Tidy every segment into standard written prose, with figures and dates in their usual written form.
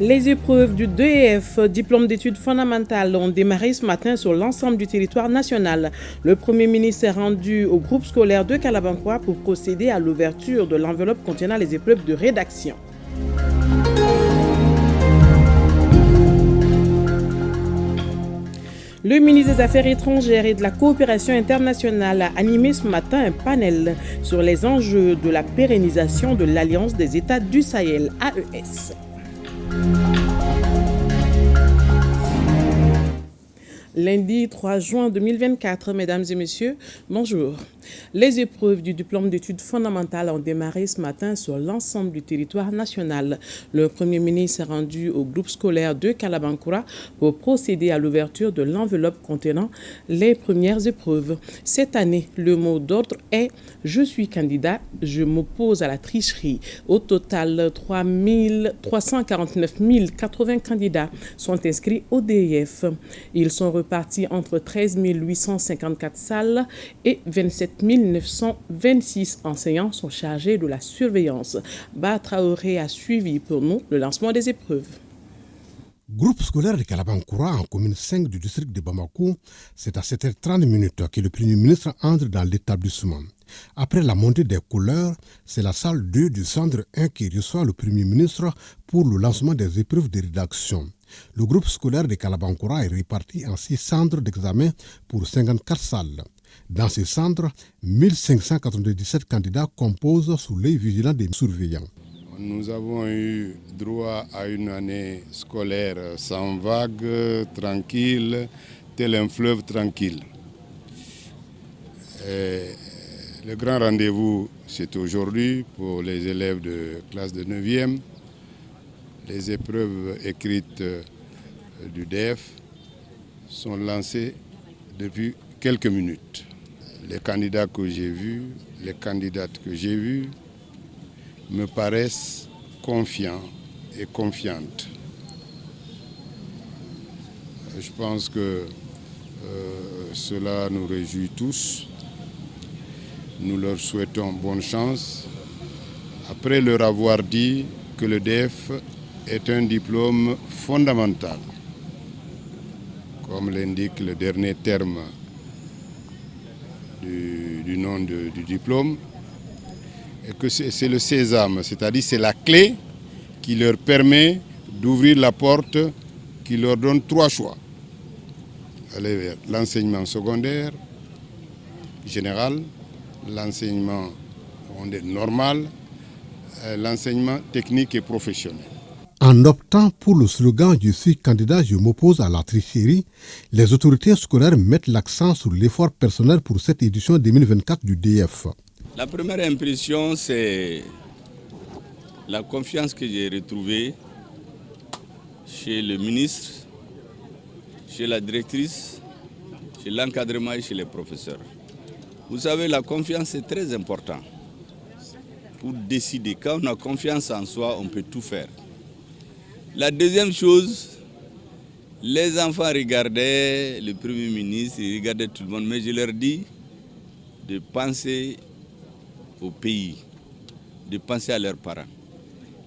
Les épreuves du DEF, diplôme d'études fondamentales, ont démarré ce matin sur l'ensemble du territoire national. Le Premier ministre est rendu au groupe scolaire de Kalabankoura pour procéder à l'ouverture de l'enveloppe contenant les épreuves de rédaction. Le ministre des Affaires étrangères et de la coopération internationale a animé ce matin un panel sur les enjeux de la pérennisation de l'Alliance des États du Sahel, AES. Lundi 3 juin 2024, mesdames et messieurs, bonjour. Les épreuves du diplôme d'études fondamentales ont démarré ce matin sur l'ensemble du territoire national. Le Premier ministre est rendu au groupe scolaire de Kalabankoura pour procéder à l'ouverture de l'enveloppe contenant les premières épreuves. Cette année, le mot d'ordre est « Je suis candidat, je m'oppose à la tricherie ». Au total, 349 080 candidats sont inscrits au DEF. Ils sont repartis entre 13 854 salles et 27 926 enseignants sont chargés de la surveillance. Ba Traoré a suivi pour nous le lancement des épreuves. Groupe scolaire de Kalabankoura en commune 5 du district de Bamako, c'est à 7h30 que le Premier ministre entre dans l'établissement. Après la montée des couleurs, c'est la salle 2 du centre 1 qui reçoit le Premier ministre pour le lancement des épreuves de rédaction. Le groupe scolaire de Kalabankoura est réparti en 6 centres d'examen pour 54 salles. Dans ces centres, 1597 candidats composent sous l'œil vigilant des surveillants. Nous avons eu droit à une année scolaire sans vagues, tranquille, tel un fleuve tranquille. Le grand rendez-vous, c'est aujourd'hui pour les élèves de classe de 9e. Les épreuves écrites du DEF sont lancées depuis quelques minutes. Les candidats que j'ai vus, les candidates que j'ai vues me paraissent confiants et confiantes. Je pense que cela nous réjouit tous. Nous leur souhaitons bonne chance. Après leur avoir dit que le DEF est un diplôme fondamental, comme l'indique le dernier terme du nom du diplôme, et que c'est le sésame, c'est-à-dire c'est la clé qui leur permet d'ouvrir la porte, qui leur donne 3 choix. Aller vers l'enseignement secondaire, général, l'enseignement normal, l'enseignement technique et professionnel. En optant pour le slogan « Je suis candidat, je m'oppose à la tricherie », les autorités scolaires mettent l'accent sur l'effort personnel pour cette édition 2024 du DEF. La première impression, c'est la confiance que j'ai retrouvée chez le ministre, chez la directrice, chez l'encadrement et chez les professeurs. Vous savez, la confiance est très importante pour décider. Quand on a confiance en soi, on peut tout faire. La deuxième chose, les enfants regardaient le Premier ministre, ils regardaient tout le monde, mais je leur dis de penser au pays, de penser à leurs parents.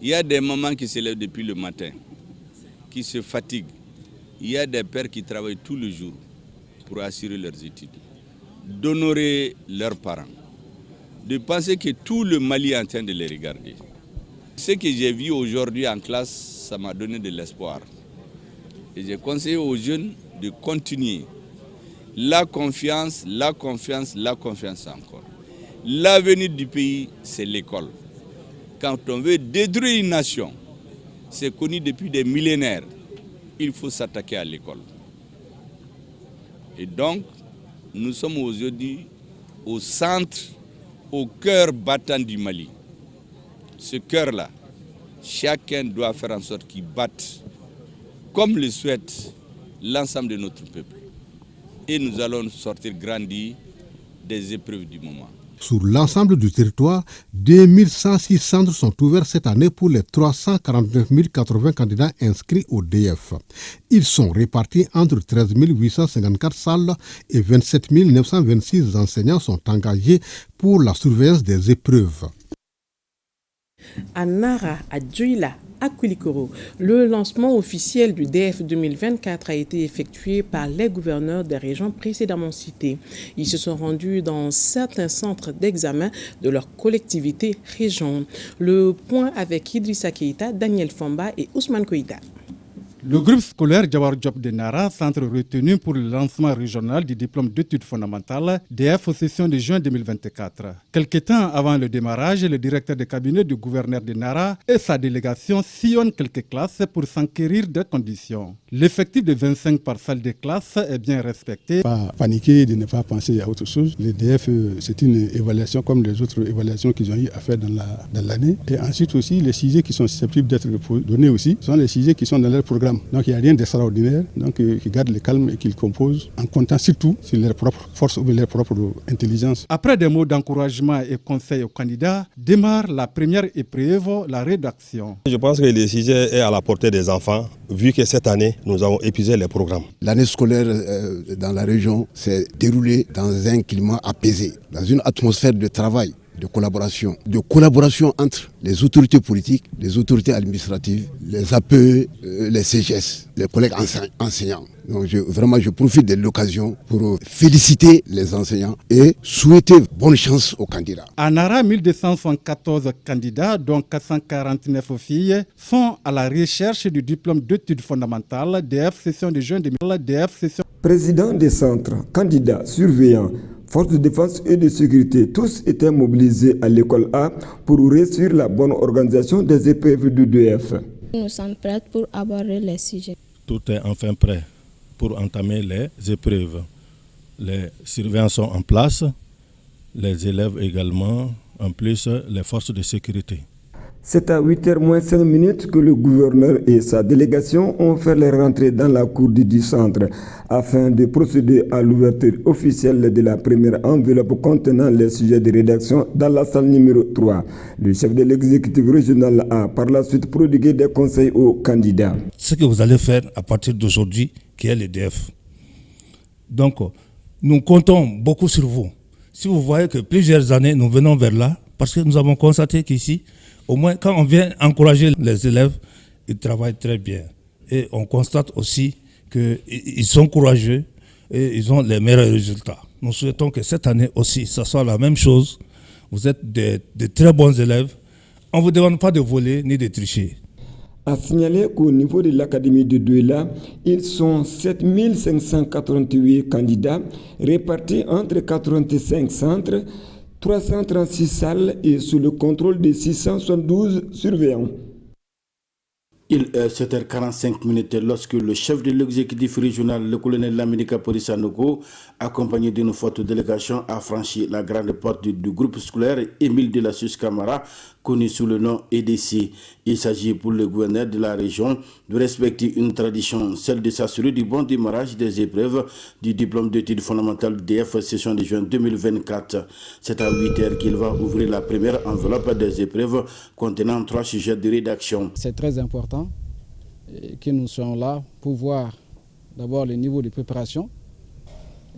Il y a des mamans qui se lèvent depuis le matin, qui se fatiguent. Il y a des pères qui travaillent tout le jour pour assurer leurs études, d'honorer leurs parents, de penser que tout le Mali est en train de les regarder. Ce que j'ai vu aujourd'hui en classe, ça m'a donné de l'espoir. Et j'ai conseillé aux jeunes de continuer. La confiance, la confiance, la confiance encore. L'avenir du pays, c'est l'école. Quand on veut détruire une nation, c'est connu depuis des millénaires, il faut s'attaquer à l'école. Et donc, nous sommes aujourd'hui au centre, au cœur battant du Mali. Ce cœur-là, chacun doit faire en sorte qu'il batte, comme le souhaite l'ensemble de notre peuple. Et nous allons sortir grandis des épreuves du moment. Sur l'ensemble du territoire, 2106 centres sont ouverts cette année pour les 349 080 candidats inscrits au DEF. Ils sont répartis entre 13 854 salles et 27 926 enseignants sont engagés pour la surveillance des épreuves. À Nara, à Djoila, à Koulikoro, le lancement officiel du DF 2024 a été effectué par les gouverneurs des régions précédemment cités. Ils se sont rendus dans certains centres d'examen de leur collectivité région. Le point avec Idrissa Keïta, Daniel Famba et Ousmane Koïta. Le groupe scolaire Jawar Diop de Nara, centre retenu pour le lancement régional du diplôme d'études fondamentales, DF aux sessions de juin 2024. Quelque temps avant le démarrage, le directeur de cabinet du gouverneur de Nara et sa délégation sillonnent quelques classes pour s'enquérir des conditions. L'effectif de 25 par salle de classe est bien respecté. Pas paniquer, de ne pas penser à autre chose. Le DF, c'est une évaluation comme les autres évaluations qu'ils ont eu à faire dans l'année. Et ensuite aussi, les sujets qui sont susceptibles d'être donnés aussi sont les sujets qui sont dans leur programme. Donc il n'y a rien d'extraordinaire, donc qu'ils gardent le calme et qu'ils composent en comptant surtout sur leur propre force ou leur propre intelligence. Après des mots d'encouragement et conseils aux candidats, démarre la première épreuve, la rédaction. Je pense que le sujet est à la portée des enfants, vu que cette année, nous avons épuisé les programmes. L'année scolaire dans la région s'est déroulée dans un climat apaisé, dans une atmosphère de travail, de collaboration entre les autorités politiques, les autorités administratives, les APE, les CGS, les collègues enseignants. Donc je profite de l'occasion pour féliciter les enseignants et souhaiter bonne chance aux candidats. À Nara, 1274 candidats, dont 449 filles, sont à la recherche du diplôme d'études fondamentales DF session de juin 2000. Président des centres, candidats, surveillants, forces de défense et de sécurité, tous étaient mobilisés à l'école A pour réussir la bonne organisation des épreuves du DF. Nous sommes prêts pour aborder les sujets. Tout est enfin prêt pour entamer les épreuves. Les surveillants sont en place, les élèves également, en plus les forces de sécurité. C'est à 8h moins 5 minutes que le gouverneur et sa délégation ont fait leur rentrée dans la cour du centre afin de procéder à l'ouverture officielle de la première enveloppe contenant les sujets de rédaction dans la salle numéro 3. Le chef de l'exécutif régional a par la suite prodigué des conseils aux candidats. Ce que vous allez faire à partir d'aujourd'hui, qui est le DF. Donc, nous comptons beaucoup sur vous. Si vous voyez que plusieurs années, nous venons vers là, parce que nous avons constaté qu'ici, au moins, quand on vient encourager les élèves, ils travaillent très bien. Et on constate aussi qu'ils sont courageux et ils ont les meilleurs résultats. Nous souhaitons que cette année aussi, ça soit la même chose. Vous êtes de très bons élèves. On ne vous demande pas de voler ni de tricher. A signaler qu'au niveau de l'académie de Douala, ils sont 7588 candidats répartis entre 85 centres, 336 salles et sous le contrôle de 672 surveillants. Il est 7h45 lorsque le chef de l'exécutif régional, le colonel Laminika Porissanogo, accompagné d'une forte délégation, a franchi la grande porte du groupe scolaire Émile de la Suisse Camara, connu sous le nom EDC. Il s'agit pour le gouverneur de la région de respecter une tradition, celle de s'assurer du bon démarrage des épreuves du diplôme d'études fondamentales DF session de juin 2024. C'est à 8h qu'il va ouvrir la première enveloppe des épreuves contenant 3 sujets de rédaction. C'est très important que nous soyons là pour voir d'abord le niveau de préparation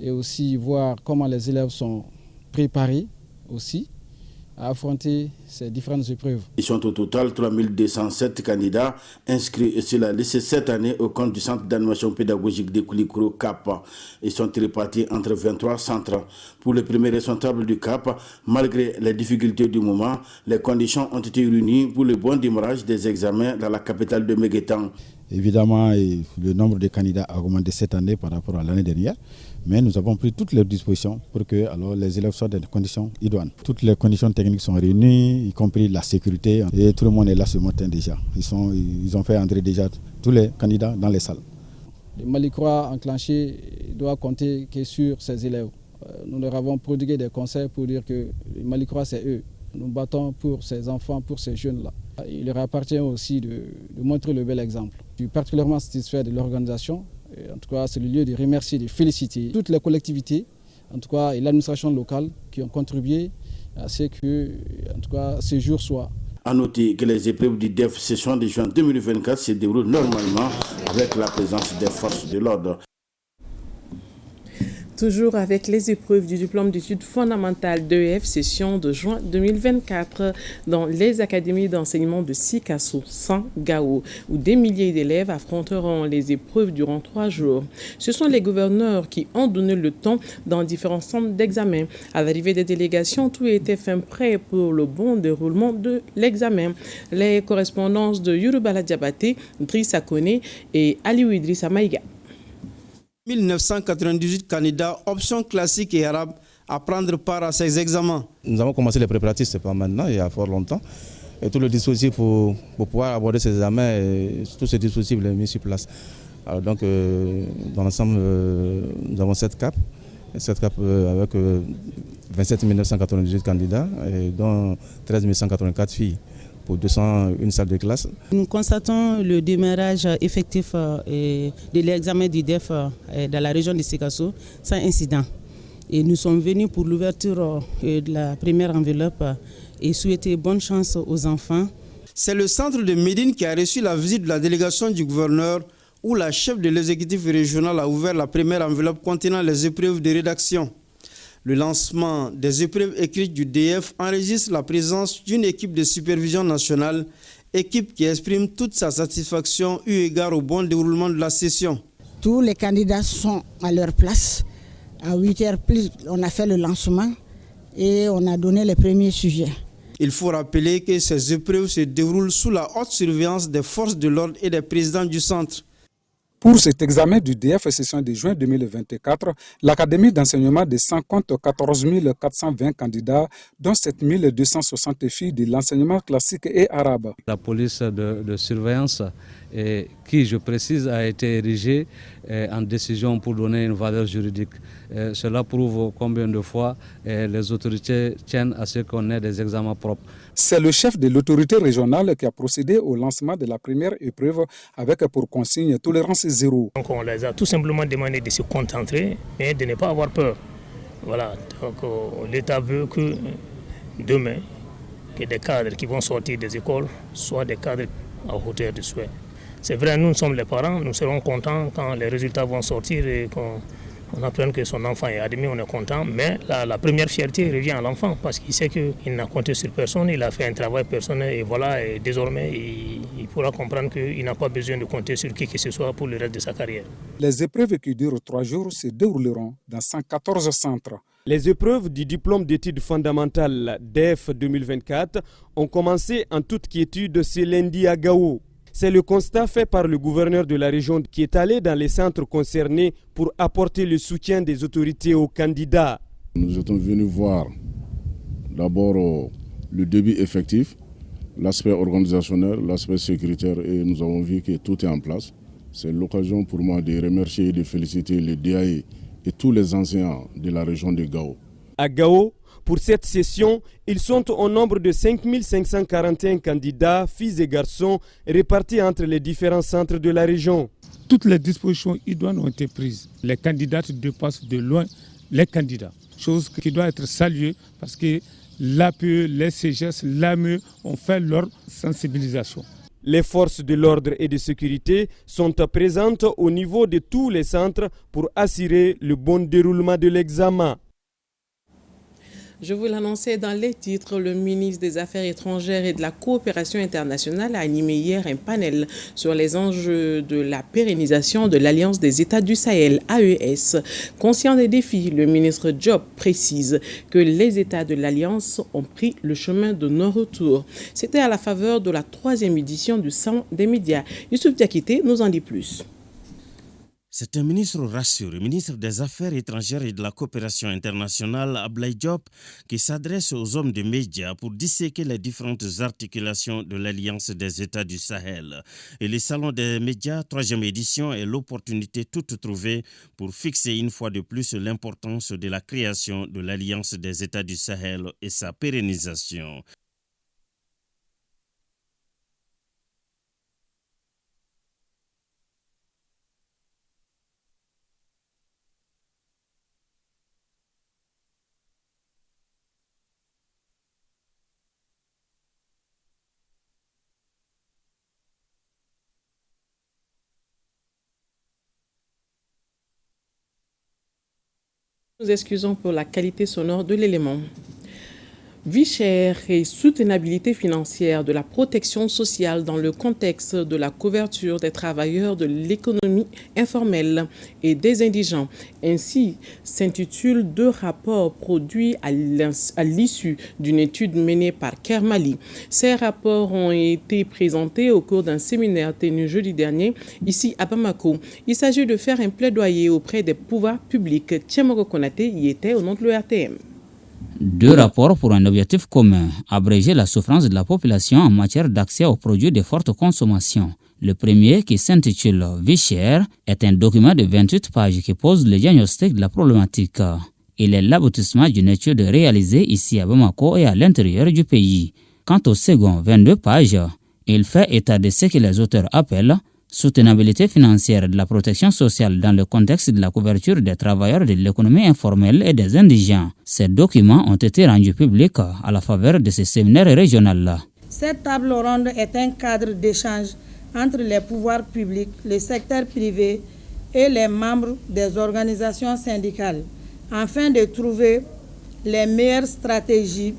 et aussi voir comment les élèves sont préparés aussi à affronter ces différentes épreuves. Ils sont au total 3207 candidats inscrits sur la liste cette année au compte du centre d'animation pédagogique de Koulikoro CAP. Ils sont répartis entre 23 centres. Pour le premier responsable du CAP, malgré les difficultés du moment, les conditions ont été réunies pour le bon démarrage des examens dans la capitale de Méguétan. Évidemment, le nombre de candidats a augmenté cette année par rapport à l'année dernière, mais nous avons pris toutes les dispositions pour que les élèves soient dans des conditions idoines. Toutes les conditions techniques sont réunies, y compris la sécurité, et tout le monde est là ce matin déjà. Ils ont fait entrer déjà tous les candidats dans les salles. Le Malikroa enclenché doit compter que sur ses élèves. Nous leur avons prodigué des conseils pour dire que le Malikroa, c'est eux. Nous battons pour ces enfants, pour ces jeunes-là. Il leur appartient aussi de montrer le bel exemple. Je suis particulièrement satisfait de l'organisation. En tout cas, c'est le lieu de remercier, de féliciter toutes les collectivités, en tout cas, et l'administration locale qui ont contribué à ce que, en tout cas, ces jours soient. A noter que les épreuves du DEF session de juin 2024 se déroulent normalement avec la présence des forces de l'ordre. Toujours avec les épreuves du diplôme d'études fondamentales d'EF, session de juin 2024 dans les académies d'enseignement de Sikasso, Gao, où des milliers d'élèves affronteront les épreuves durant 3 jours. Ce sont les gouverneurs qui ont donné le ton dans différents centres d'examen. À l'arrivée des délégations, tout était fin prêt pour le bon déroulement de l'examen. Les correspondances de Yorubala Diabaté, Drissa Kone et Aliou Idrissa Maïga. 1998 candidats, options classiques et arabes, à prendre part à ces examens. Nous avons commencé les préparatifs, c'est pas maintenant, il y a fort longtemps. Et tout le dispositif pour pouvoir aborder ces examens, tout ce dispositif est mis sur place. Alors donc, dans l'ensemble, nous avons 7 CAP. 7 CAP avec 27 998 candidats, et dont 13 184 filles, pour 201 salles de classe. Nous constatons le démarrage effectif de l'examen du DEF dans la région de Sikasso sans incident. Et nous sommes venus pour l'ouverture de la première enveloppe et souhaiter bonne chance aux enfants. C'est le centre de Médine qui a reçu la visite de la délégation du gouverneur, où la chef de l'exécutif régional a ouvert la première enveloppe contenant les épreuves de rédaction. Le lancement des épreuves écrites du DF enregistre la présence d'une équipe de supervision nationale, équipe qui exprime toute sa satisfaction eu égard au bon déroulement de la session. Tous les candidats sont à leur place. À 8h, on a fait le lancement et on a donné les premiers sujets. Il faut rappeler que ces épreuves se déroulent sous la haute surveillance des forces de l'ordre et des présidents du centre. Pour cet examen du DF session de juin 2024, l'Académie d'enseignement de 100 compte 14 420 candidats, dont 7 260 filles de l'enseignement classique et arabe. La police de surveillance, qui, je précise, a été érigée en décision pour donner une valeur juridique. Cela prouve combien de fois les autorités tiennent à ce qu'on ait des examens propres. C'est le chef de l'autorité régionale qui a procédé au lancement de la première épreuve avec pour consigne tolérance zéro. Donc on les a tout simplement demandé de se concentrer et de ne pas avoir peur. Voilà, donc l'État veut que demain, que des cadres qui vont sortir des écoles soient des cadres à hauteur de souhait. C'est vrai, nous sommes les parents, nous serons contents quand les résultats vont sortir et qu'on apprenne que son enfant est admis, on est content. Mais la première fierté revient à l'enfant parce qu'il sait qu'il n'a compté sur personne, il a fait un travail personnel et voilà, et désormais il pourra comprendre qu'il n'a pas besoin de compter sur qui que ce soit pour le reste de sa carrière. Les épreuves qui durent 3 jours se dérouleront dans 114 centres. Les épreuves du diplôme d'études fondamentales DEF 2024 ont commencé en toute quiétude ce lundi à Gao. C'est le constat fait par le gouverneur de la région qui est allé dans les centres concernés pour apporter le soutien des autorités aux candidats. Nous étions venus voir d'abord le début effectif, l'aspect organisationnel, l'aspect sécuritaire et nous avons vu que tout est en place. C'est l'occasion pour moi de remercier et de féliciter les DAE et tous les enseignants de la région de Gao. À Gao, pour cette session, ils sont au nombre de 5 541 candidats, filles et garçons, répartis entre les différents centres de la région. Toutes les dispositions idoines ont été prises. Les candidates dépassent de loin les candidats. Chose qui doit être saluée parce que l'APE, les CGS, l'AME ont fait leur sensibilisation. Les forces de l'ordre et de sécurité sont présentes au niveau de tous les centres pour assurer le bon déroulement de l'examen. Je vous l'annonçais dans les titres, le ministre des Affaires étrangères et de la coopération internationale a animé hier un panel sur les enjeux de la pérennisation de l'Alliance des États du Sahel, AES. Conscient des défis, le ministre Diop précise que les États de l'Alliance ont pris le chemin de non-retour. C'était à la faveur de la 3e édition du Salon des médias. Youssouf Diakité nous en dit plus. C'est un ministre rassuré, ministre des Affaires étrangères et de la coopération internationale, Ablaye Diop, qui s'adresse aux hommes des médias pour disséquer les différentes articulations de l'Alliance des États du Sahel. Et le Salon des médias, 3e édition, est l'opportunité toute trouvée pour fixer une fois de plus l'importance de la création de l'Alliance des États du Sahel et sa pérennisation. Nous excusons pour la qualité sonore de l'élément. Vie chère et soutenabilité financière de la protection sociale dans le contexte de la couverture des travailleurs de l'économie informelle et des indigents. Ainsi s'intitulent 2 rapports produits à l'issue d'une étude menée par Kermali. Ces rapports ont été présentés au cours d'un séminaire tenu jeudi dernier ici à Bamako. Il s'agit de faire un plaidoyer auprès des pouvoirs publics. Tchemoro Konaté y était au nom de l'ERTM. 2 rapports pour un objectif commun, abréger la souffrance de la population en matière d'accès aux produits de forte consommation. Le premier, qui s'intitule « Vie chère », est un document de 28 pages qui pose le diagnostic de la problématique. Il est l'aboutissement d'une étude réalisée ici à Bamako et à l'intérieur du pays. Quant au second, 22 pages, il fait état de ce que les auteurs appellent soutenabilité financière de la protection sociale dans le contexte de la couverture des travailleurs de l'économie informelle et des indigents. Ces documents ont été rendus publics à la faveur de ce séminaire régional. Cette table ronde est un cadre d'échange entre les pouvoirs publics, le secteur privé et les membres des organisations syndicales, afin de trouver les meilleures stratégies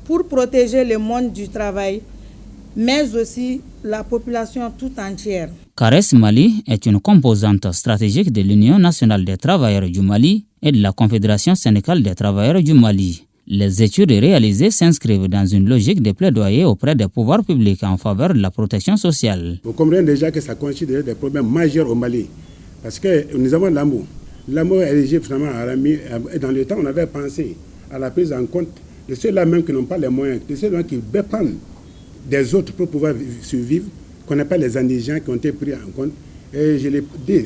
pour protéger le monde du travail, mais aussi la population tout entière. CARES Mali est une composante stratégique de l'Union nationale des travailleurs du Mali et de la Confédération syndicale des travailleurs du Mali. Les études réalisées s'inscrivent dans une logique de plaidoyer auprès des pouvoirs publics en faveur de la protection sociale. Vous comprenez déjà que ça constitue des problèmes majeurs au Mali, parce que nous avons l'amour. L'amour est érigé finalement à Rami. Dans le temps, on avait pensé à la prise en compte de ceux-là même qui n'ont pas les moyens, de ceux-là qui dépendent des autres pour pouvoir survivre, qu'on n'a pas les indigents qui ont été pris en compte. Et je l'ai dit,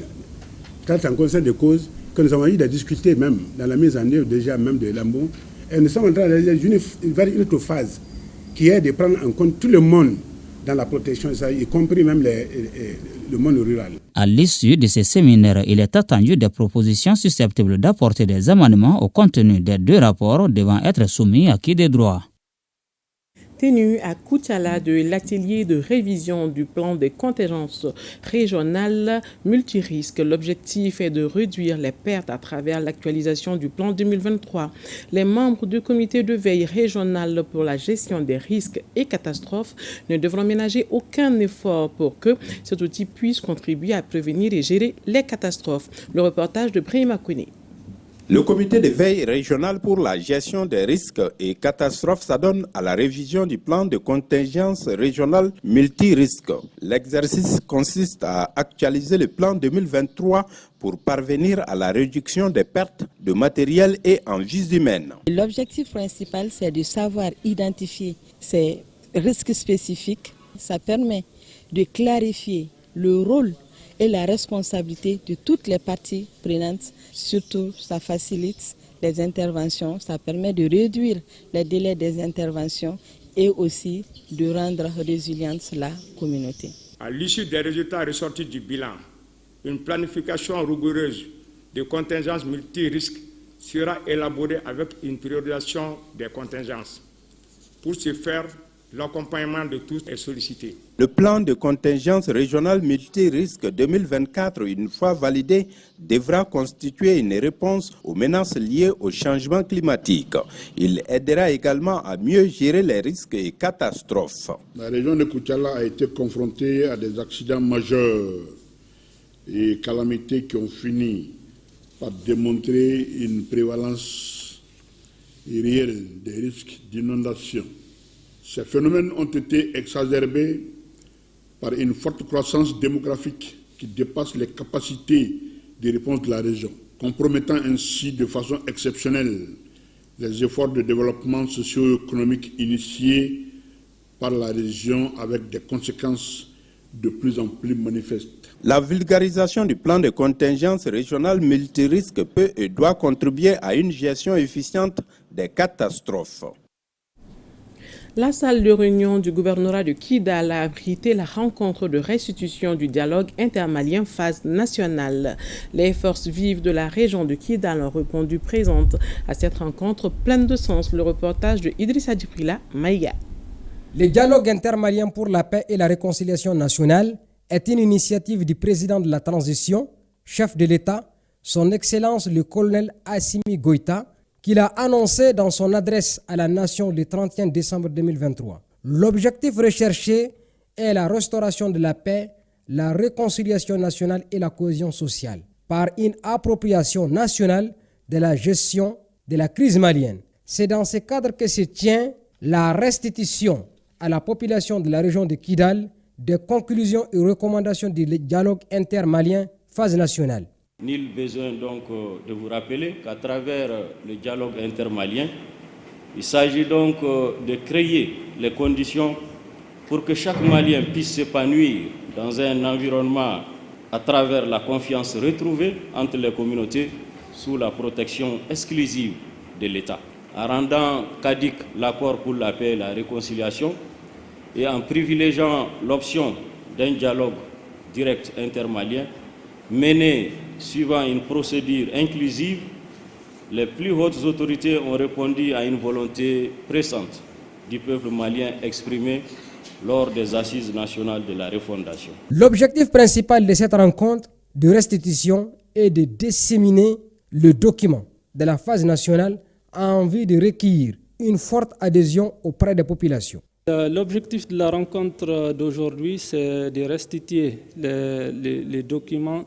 quand en conseil de cause, que nous avons eu des difficultés même dans la mise en œuvre déjà même de l'amour. Et nous sommes en train d'aller vers une autre phase qui est de prendre en compte tout le monde dans la protection, y compris même le monde rural. À l'issue de ces séminaires, il est attendu des propositions susceptibles d'apporter des amendements au contenu des 2 rapports devant être soumis à qui des droits. Tenu à Koutiala de l'atelier de révision du plan de contingences régionales multirisques. L'objectif est de réduire les pertes à travers l'actualisation du plan 2023. Les membres du comité de veille régional pour la gestion des risques et catastrophes ne devront ménager aucun effort pour que cet outil puisse contribuer à prévenir et gérer les catastrophes. Le reportage de Brahima Kouné. Le comité de veille régional pour la gestion des risques et catastrophes s'adonne à la révision du plan de contingence régional multirisque. L'exercice consiste à actualiser le plan 2023 pour parvenir à la réduction des pertes de matériel et en vies humaines. L'objectif principal, c'est de savoir identifier ces risques spécifiques. Ça permet de clarifier le rôle et la responsabilité de toutes les parties prenantes. Surtout, ça facilite les interventions, ça permet de réduire les délais des interventions et aussi de rendre résiliente la communauté. À l'issue des résultats ressortis du bilan, une planification rigoureuse de contingences multirisques sera élaborée avec une priorisation des contingences. Pour ce faire, l'accompagnement de tous est sollicité. Le plan de contingence régionale multirisque 2024, une fois validé, devra constituer une réponse aux menaces liées au changement climatique. Il aidera également à mieux gérer les risques et catastrophes. La région de Koutiala a été confrontée à des accidents majeurs et calamités qui ont fini par démontrer une prévalence réelle des risques d'inondation. Ces phénomènes ont été exacerbés par une forte croissance démographique qui dépasse les capacités de réponse de la région, compromettant ainsi de façon exceptionnelle les efforts de développement socio-économique initiés par la région avec des conséquences de plus en plus manifestes. La vulgarisation du plan de contingence régionale multirisque peut et doit contribuer à une gestion efficiente des catastrophes. La salle de réunion du gouvernorat de Kidal a abrité la rencontre de restitution du dialogue intermalien phase nationale. Les forces vives de la région de Kidal ont répondu présentes à cette rencontre pleine de sens. Le reportage de Idrissa Djibrila Maïga. Le dialogue intermalien pour la paix et la réconciliation nationale est une initiative du président de la transition, chef de l'État, son Excellence le colonel Assimi Goïta, qu'il a annoncé dans son adresse à la nation le 31 décembre 2023. L'objectif recherché est la restauration de la paix, la réconciliation nationale et la cohésion sociale par une appropriation nationale de la gestion de la crise malienne. C'est dans ce cadre que se tient la restitution à la population de la région de Kidal des conclusions et recommandations du dialogue intermalien phase nationale. Nul besoin donc de vous rappeler qu'à travers le dialogue intermalien, il s'agit donc de créer les conditions pour que chaque Malien puisse s'épanouir dans un environnement à travers la confiance retrouvée entre les communautés sous la protection exclusive de l'État, en rendant caduc l'accord pour la paix et la réconciliation et en privilégiant l'option d'un dialogue direct intermalien mené suivant une procédure inclusive. Les plus hautes autorités ont répondu à une volonté pressante du peuple malien exprimée lors des assises nationales de la refondation. L'objectif principal de cette rencontre de restitution est de disséminer le document de la phase nationale en vue de recueillir une forte adhésion auprès des populations. L'objectif de la rencontre d'aujourd'hui, c'est de restituer les documents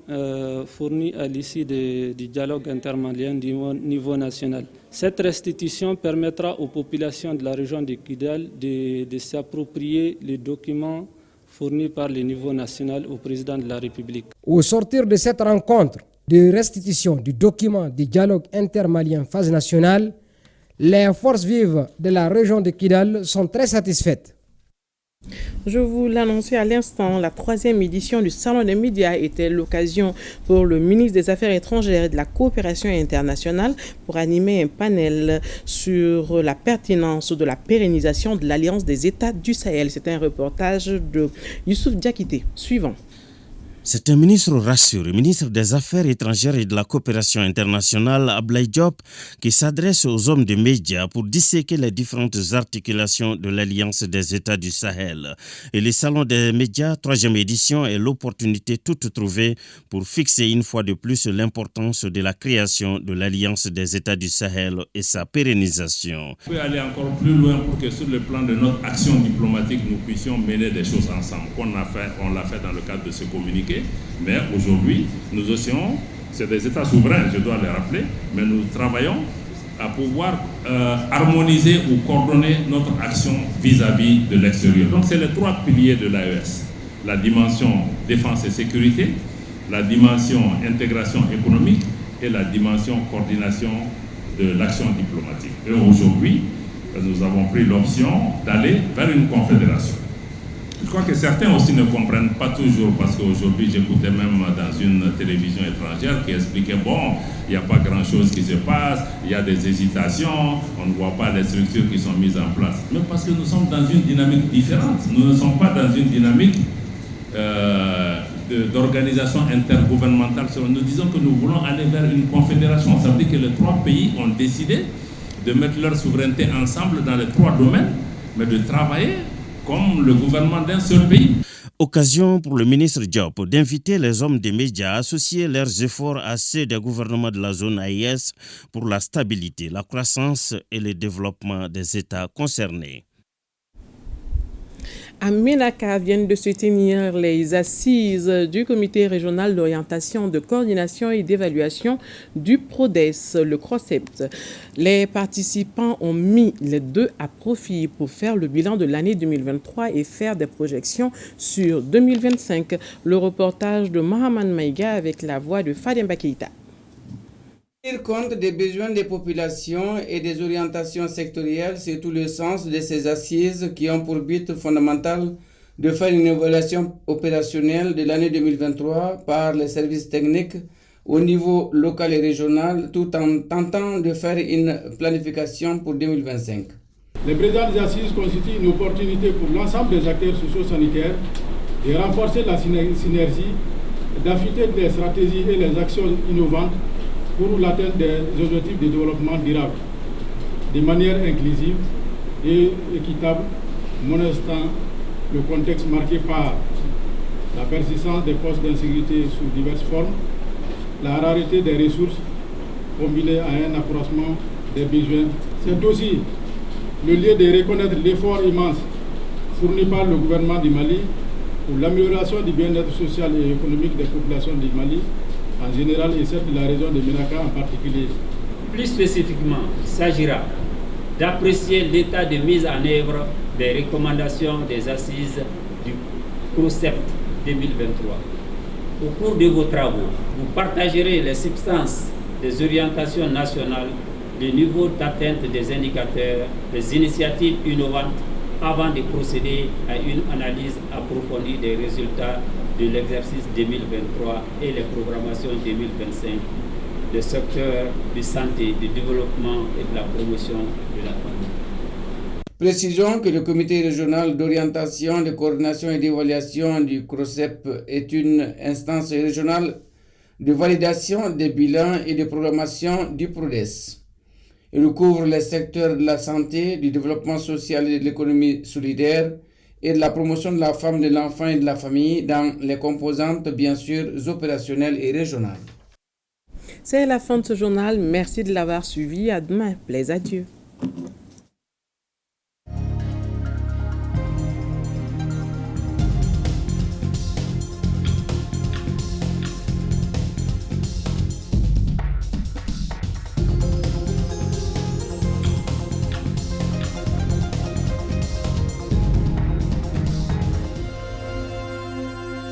fournis à l'issue du dialogue intermalien du niveau national. Cette restitution permettra aux populations de la région de Kidal de s'approprier les documents fournis par le niveau national au président de la République. Au sortir de cette rencontre de restitution du document du dialogue intermalien phase nationale, les forces vives de la région de Kidal sont très satisfaites. Je vous l'annonçais à l'instant, la 3e édition du Salon des médias était l'occasion pour le ministre des Affaires étrangères et de la coopération internationale pour animer un panel sur la pertinence de la pérennisation de l'Alliance des États du Sahel. C'est un reportage de Youssouf Diakité. Suivant. C'est un ministre rassuré, ministre des Affaires étrangères et de la coopération internationale, Ablaye Diop, qui s'adresse aux hommes des médias pour disséquer les différentes articulations de l'Alliance des États du Sahel. Et le Salon des médias, 3e édition, est l'opportunité toute trouvée pour fixer une fois de plus l'importance de la création de l'Alliance des États du Sahel et sa pérennisation. On peut aller encore plus loin pour que sur le plan de notre action diplomatique, nous puissions mener des choses ensemble. On l'a fait dans le cadre de ce communiqué. Mais aujourd'hui, nous essayons, c'est des États souverains, je dois le rappeler, mais nous travaillons à pouvoir harmoniser ou coordonner notre action vis-à-vis de l'extérieur. Donc c'est les 3 piliers de l'AES. La dimension défense et sécurité, la dimension intégration économique et la dimension coordination de l'action diplomatique. Et aujourd'hui, nous avons pris l'option d'aller vers une confédération. Je crois que certains aussi ne comprennent pas toujours, parce qu'aujourd'hui j'écoutais même dans une télévision étrangère qui expliquait il n'y a pas grand-chose qui se passe, il y a des hésitations, on ne voit pas les structures qui sont mises en place. Mais parce que nous sommes dans une dynamique différente, nous ne sommes pas dans une dynamique d'organisation intergouvernementale. Nous disons que nous voulons aller vers une confédération. Ça veut dire que les 3 pays ont décidé de mettre leur souveraineté ensemble dans les 3 domaines, mais de travailler comme le gouvernement d'un seul pays. Occasion pour le ministre Diop d'inviter les hommes des médias à associer leurs efforts à ceux des gouvernements de la zone AES pour la stabilité, la croissance et le développement des États concernés. À Ménaka viennent de se tenir les assises du comité régional d'orientation, de coordination et d'évaluation du PRODES, le CROCEPT. Les participants ont mis les 2 à profit pour faire le bilan de l'année 2023 et faire des projections sur 2025. Le reportage de Mohamed Maïga avec la voix de Fademba Keïta. Tenir compte des besoins des populations et des orientations sectorielles, c'est tout le sens de ces assises qui ont pour but fondamental de faire une évaluation opérationnelle de l'année 2023 par les services techniques au niveau local et régional, tout en tentant de faire une planification pour 2025. Les présentes assises constituent une opportunité pour l'ensemble des acteurs socio-sanitaires de renforcer la synergie, d'affûter les stratégies et les actions innovantes pour l'atteinte des objectifs de développement durable, de manière inclusive et équitable, nonobstant le contexte marqué par la persistance des postes d'insécurité sous diverses formes, la rareté des ressources combinée à un accroissement des besoins. C'est aussi le lieu de reconnaître l'effort immense fourni par le gouvernement du Mali pour l'amélioration du bien-être social et économique des populations du Mali en général et celle de la région de Ménaka en particulier. Plus spécifiquement, il s'agira d'apprécier l'état de mise en œuvre des recommandations des assises du CROCEP 2023. Au cours de vos travaux, vous partagerez les substances des orientations nationales, le niveau d'atteinte des indicateurs, les initiatives innovantes avant de procéder à une analyse approfondie des résultats de l'exercice 2023 et les programmations 2025 des secteurs de santé, du développement et de la promotion de la famille. Précisons que le comité régional d'orientation, de coordination et d'évaluation du CROCEP est une instance régionale de validation des bilans et de programmation du PRODES. Il couvre les secteurs de la santé, du développement social et de l'économie solidaire et de la promotion de la femme, de l'enfant et de la famille dans les composantes bien sûr opérationnelles et régionales. C'est la fin de ce journal. Merci de l'avoir suivi. À demain. Plaise à Dieu.